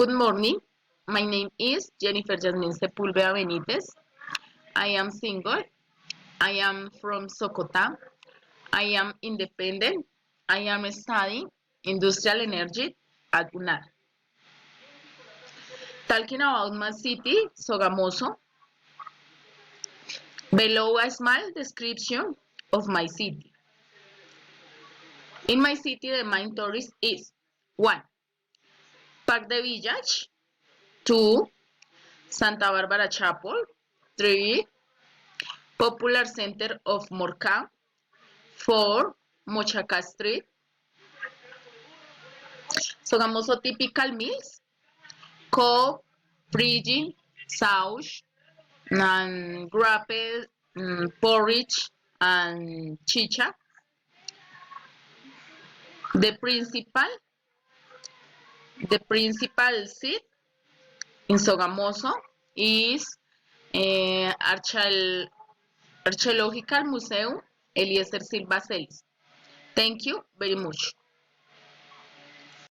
Good morning. My name is Jennifer Jasmine Sepúlveda Benítez. I am single. I am from Socotá. I am independent. I am studying industrial energy at UNAR. Talking about my city, Sogamoso. Below a small description of my city. In my city, the main tourist is 1. Park de Village. 2. Santa Bárbara Chapel. 3. Popular Center of Morca. 4. Mochaca Street. Sogamoso typical meals. Coke, bridging, sauce, and grapple, porridge, and chicha. The principal, the principal seat in Sogamoso is Archaeological Museum Eliezer Silva Celis. Thank you very much.